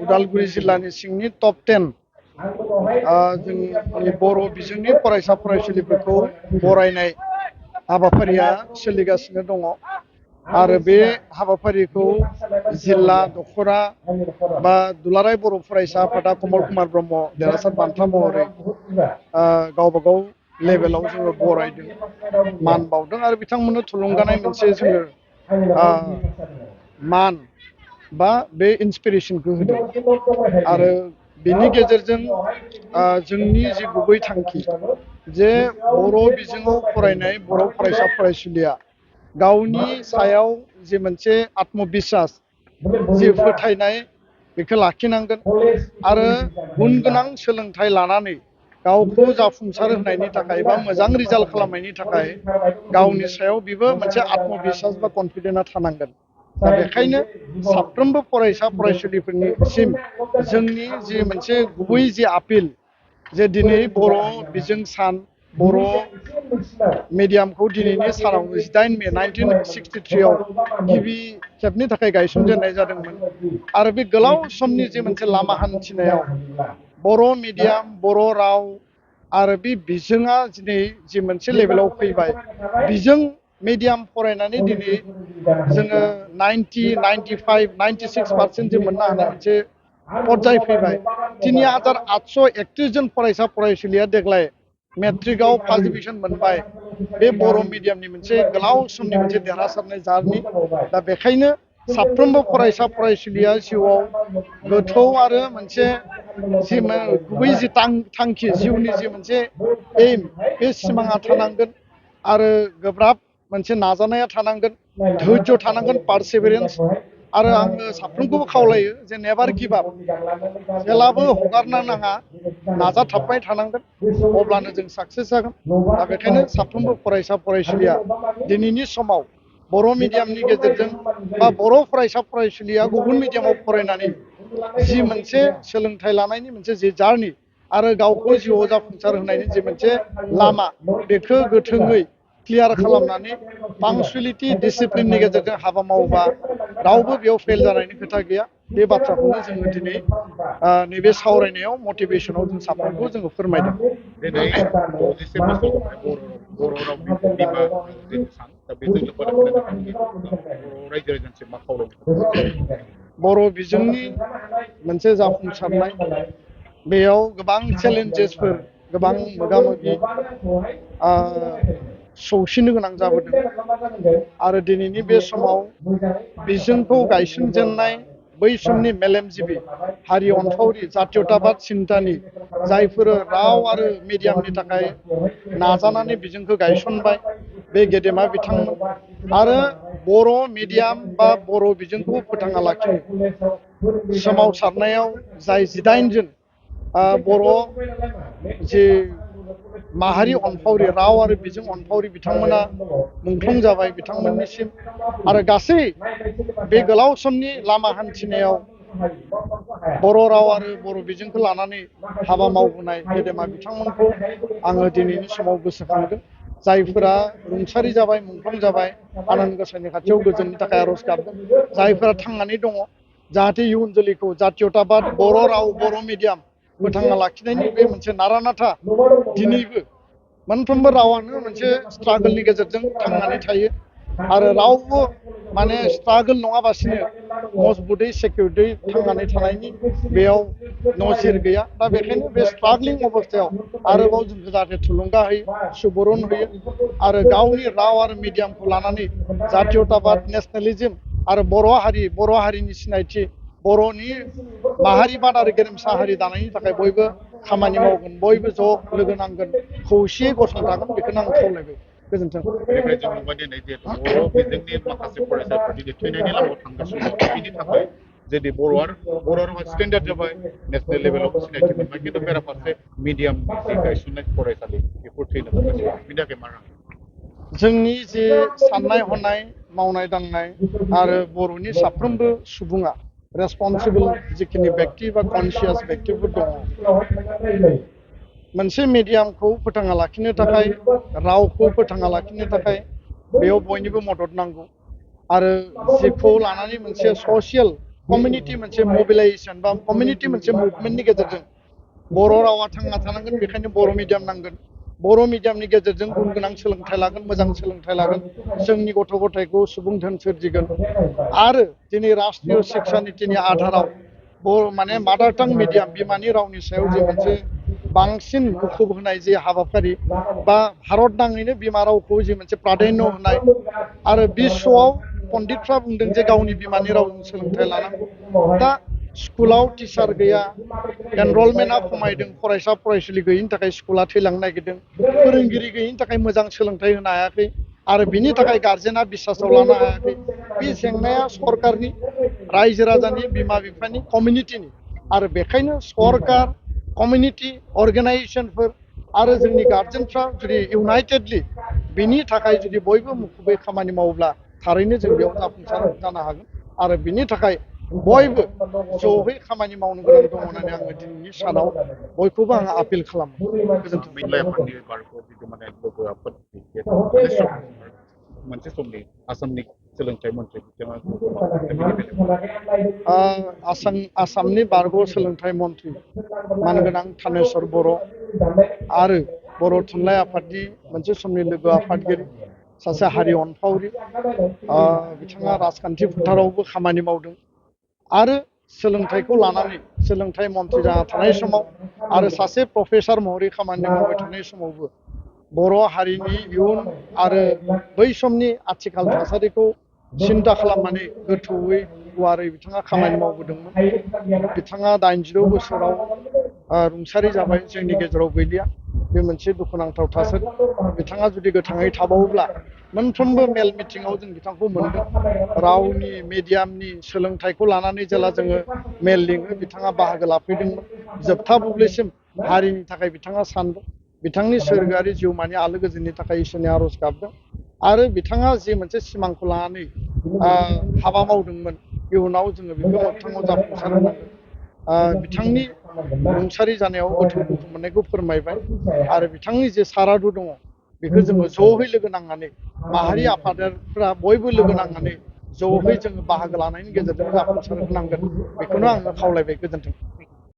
उदालगुरि जिल्लानि सिंनि टप 10 जोंनि बर' बिजोंनि फरायसा फरायसुलिफोरखौ बरायनाय हाबाफारिया सोलिगासिनो दङ आरो बे हाबाफारिखौ जिल्ला दखरा बा दुलाराय बर' फरायसा आफादा कमल कुमार ब्रह्म देरहासार बान्था महरै गावबा गाव लेभेलाव जोङो बरायदों मान बावदों आरो बिथांमोननो थुलुंगानाय मोनसे जोङो मान बा बे इन्सपिरेसनखौ होदों आरो बिनि गेजेरजों जोंनि जि गुबै थांखि जे बर' बिजोङाव फरायनाय बर' फरायसा फरायसुलिया गावनि सायाव जि मोनसे आत्मबिस्वास जि फोथायनाय बेखौ लाखिनांगोन आरो गुन गोनां सोलोंथाइ लानानै गावखौ जाफुंसार होनायनि थाखाय बा मोजां रिजाल्ट खालामनायनि थाखाय गावनि सायाव बेबो मोनसे आत्मबिस्वास बा कनफिडेन्सआ थानांगोन। दा बेखायनो साफ्रोमबो फरायसा फरायसुलिफोरनिसिम जोंनि जि मोनसे गुबै जि आपिल जे दिनै बर' बिजों सान बर' मिडियामखौ दिनैनि सानाव 18 मे 1963 आव गिबि खेबनि थाखाय गायसनजेननाय जादोंमोन आरो बे गोलाव समनि जे मोनसे लामा हान्थिनायाव बर' मिडियाम बर' राव आरो बे बिजोङा दिनै जि मोनसे लेभेलाव फैबाय बिजों मिडियाम फरायनानै दिनै जोङो 90, 95, 96% जों मोननो हानाय मोनसे पर्याय फैबाय। 3831 जन फरायसा फरायसुलिया देग्लाय मेट्रिकआव फार्स्ट डिभिजन मोनबाय। बे बर' मिडियामनि मोनसे गोलाव समनि मोनसे देरहासारनाय जारनि। दा बेखायनो साफ्रोमबो फरायसा फरायसुलिया जिउआव गोथौ आरो मोनसे जि गुबै जि थांखि जिउनि जि मोनसे एम बे सिमाङा थानांगोन आरो गोब्राब मोनसे नाजानाया थानांगोन, धैर्य थानांगोन, पारसिभिरेन्स। आरो आङो साफ्रोमखौबो खावलायो जे नेभार गिभ आप, जेब्लाबो हगारनो नाङा, नाजाथाबबाय थानांगोन, अब्लानो जों साक्सेस जागोन। दा बेखायनो साफ्रोमबो फरायसा फरायसुलिया दिनैनि समाव बर' मिडियामनि गेजेरजों बा बर' फरायसा फरायसुलिया गुबुन मिडियामाव फरायनानै जि मोनसे सोलोंथाइ लानायनि मोनसे जि जार्नि आरो गावखौ जिउआव जाफुंसार होनायनि जि मोनसे लामा बेखौ गोथोङै क्लियार खालामनानै पांक्चुवेलिटी डिसिप्लिननि गेजेरजों हाबा मावोबा रावबो बेयाव फेल जानायनि खोथा गैया। बे बाथ्राखौनो जोङो दिनै नैबे सावरायनायाव मटिभेसनाव जों साफ्रोमखौ जोङो फोरमायदों। दिनै 60 बोसोर बर' रावनि बिमा सान, दा बेजों लोब्बा लाखिनानै नोंथांनि बर' रायजो राजानिसिम मा खावलायनो? बर' बिजोंनि मोनसे जाफुंसारनाय बेयाव गोबां चेलेन्जेसफोर, गोबां मोगा मोगि सौसिनो गोनां जाबोदों आरो दिनैनि बे समाव बिजोंखौ गायसनजेननाय बै समनि मेलेमजिबि हारि अनफावरि जातीयताबाद सिन्तानि जायफोर राव आरो मिडियामनि थाखाय नाजानानै बिजोंखौ गायसनबाय बे गेदेमा बिथांमोन आरो बर' मिडियाम बा बर' बिजोंखौ फोथांना लाखिनो सोमावसारनायाव जाय 18 जन बर' जे माहारि अनफावरि राव आरो बिजों अनफावरि बिथांमोना मुंख्लं जाबाय। बिथांमोननिसिम आरो गासै बे गोलाव समनि लामा हान्थिनायाव बर' राव आरो बर' बिजोंखौ लानानै हाबा मावबोनाय गेदेमा बिथांमोनखौ आङो दिनैनि समाव गोसोखांदों। जायफोरा रुंसारि जाबाय, मुंख्लं जाबाय, आनान गसाइनि खाथियाव गोजोननि थाखाय आर'ज गाबदों। जायफोरा थांनानै दङ जाहाथे इयुन जोलैखौ जातीयताबाद बर' राव बर' मिडियाम फोथांना लाखिनायनि बे मोनसे नारा-नाथा दिनैबो मोनफ्रोमबो रावानो मोनसे स्ट्रागोलनि गेजेरजों थांनानै थायो आरो रावबो माने स्ट्रागोल नङाबासिनो मजबुतै सेकिउर्डै थांनानै थानायनि बेयाव नजिर गैया। दा बेखायनो बे स्ट्रागलिं अबस्थायाव आरोबाव जोंखौ जाहाथे थुलुंगा होयो, सुबुरुन होयो आरो गावनि राव आरो मिडियामखौ लानानै जातीयताबाद, नेसनेलिज्म आरो बर' हारिनि सिनायथि, बर'नि माहारिबाद आरो गेरेमसा हारि दानायनि थाखाय बयबो खामानि मावगोन, बयबो ज' लोगो नांगोन, खौसेयै गसंथागोन, बेखौनो आं खावलायबाय। गोजोन्थों। बेनिफ्राय जों नुबाय दिनै जिहेतु बर' बिजोंनि माखासे फरायसाफोर दिनै थैनायनि लामायाव थांगासिनो दं। बिनि थाखाय जुदि बर' रावा स्टेन्डार्ड जाबाय, नेसनेल लेभेलावबो सिनायथि मोनबाय, खिन्थु बेराफारसे मिडियामनि जि गायसननाय फरायसालि बेफोर थैनो हमगासिनो, बिनि थाखाय मा राहा? जोंनि जे साननाय हनाय, मावनाय दांनाय आरो बर'नि साफ्रोमबो सुबुङा रेसपन्सिबल जिखिनि बेक्ति बा कनसियास बेक्तिफोर दङ, मोनसे मिडियामखौ फोथांना लाखिनो थाखाय, रावखौ फोथांना लाखिनो थाखाय बेयाव बयनिबो मदद नांगौ आरो जेखौ लानानै मोनसे ससियेल कमिउनिटि मोनसे मबिलाइजेसन बा कमिउनिटि मोनसे मुभमेन्टनि गेजेरजों बर' रावा थांना थानांगोन बेखायनो बर' मिडियाम नांगोन बर' मिडियामनि गेजेरजों गुन गोनां सोलोंथाइ लागोन मोजां सोलोंथाइ लागोन जोंनि गथ' गथायखौ सुबुं धोन सोरजिगोन आरो दिनै राष्ट्रीय शिक्षा नीतिनि आधाराव माने मादार टां मिडियाम बिमानि रावनि सायाव जे मोनसे बांसिन मुखुब होनाय जे हाबाफारि बा भारत नाङैनो बिमा रावखौ जे मोनसे प्राधान्य होनाय आरो बिश्वआव पण्डितफ्रा बुंदों जे गावनि बिमानि रावजों सोलोंथाइ लानांगौ दा स्कुलाव टिचार गैया एनरलमेन्टआ खमायदों फरायसा फरायसुलि गैयिनि थाखाय स्कुला थैलांनो नागिरदों फोरोंगिरि गैयिनि थाखाय मोजां सोलोंथाइ होनो हायाखै आरो बिनि थाखाय गार्जेना बिश्वासाव लानो हायाखै बे जेंनाया सरकारनि रायजो राजानि बिमा बिफानि कमिउनिटिनि आरो बेखायनो सरकार कमिउनिटि अर्गेनाइजेसनफोर आरो जोंनि गार्जेनफ्रा जुदि इउनाइटेडलि बिनि थाखाय जुदि बयबो मुखुबै खामानि मावोब्ला थारैनो जों बेयाव जाफुंसार जानो हागोन आरो बिनि थाखाय बयबो जयै खामानि मावनो गोनां दङ होननानै आङो दिनैनि सानाव बयखौबो आङो आपिल खालामो गोजोन्थों मिलाय आफादनि बारग' जिथु माने लोगो आफाद मोनसे समनि आसामनि सोलोंथाइ मन्थ्रि बिथाङा आसामनि बारग' सोलोंथाइ मन्थ्रि मानगोनां थानेस्वर बर' आरो बर' थुनलाइ आफादनि मोनसे समनि लोगो आफादगिरि सासे हारि अनफावरि बिथाङा राजखान्थि फोथारावबो खामानि मावदों आरो सोलोंथाइखौ लानानै सोलोंथाइ मन्थ्रि जाना थानाय समाव आरो सासे प्रफेसार महरै खामानि मावबाय थानाय समावबो बर' हारिनि इयुन आरो बै समनि आथिखाल थासारिखौ सिन्था खालामनानै गोथौयै गुवारै बिथाङा खामानि मावबोदोंमोन बिथाङा 86 बोसोराव रुंसारि जाबाय जोंनि गेजेराव गैलिया बे मोनसे दुखुनांथाव थासारि बिथाङा जुदि गोथाङै थाबावोब्ला मोनफ्रोमबो मेल मिटिङाव जों बिथांखौ मोनदों रावनि मिडियामनि सोलोंथाइखौ लानानै जेला जोङो मेल लिङो बिथाङा बाहागो लाफैदोंमोन जोबथा बुब्लिसिम हारिनि थाखाय बिथाङा सानदों बिथांनि सोरगोआरि जिउमानि आलो गोजोननि थाखाय इसोरनि आरज गाबदों आरो बिथाङा जे मोनसे सिमांखौ लानानै हाबा मावदोंमोन इयुनाव जोङो बेखौ मोगथाङाव जाफुंसार होनांगोन बिथांनि रुंसारि जानायाव गोथौ दुखु मोननायखौ फोरमायबाय आरो बिथांनि जे सारादु दङ बेखौ जोङो ज'है लोगो नांनानै माहारि आफादारिफ्रा बयबो लोगो नांनानै ज'है जोङो बाहागो लानायनि गेजेरजों जाफुंसार होनांगोन बेखौनो आङो खावलायबाय गोजोन्थों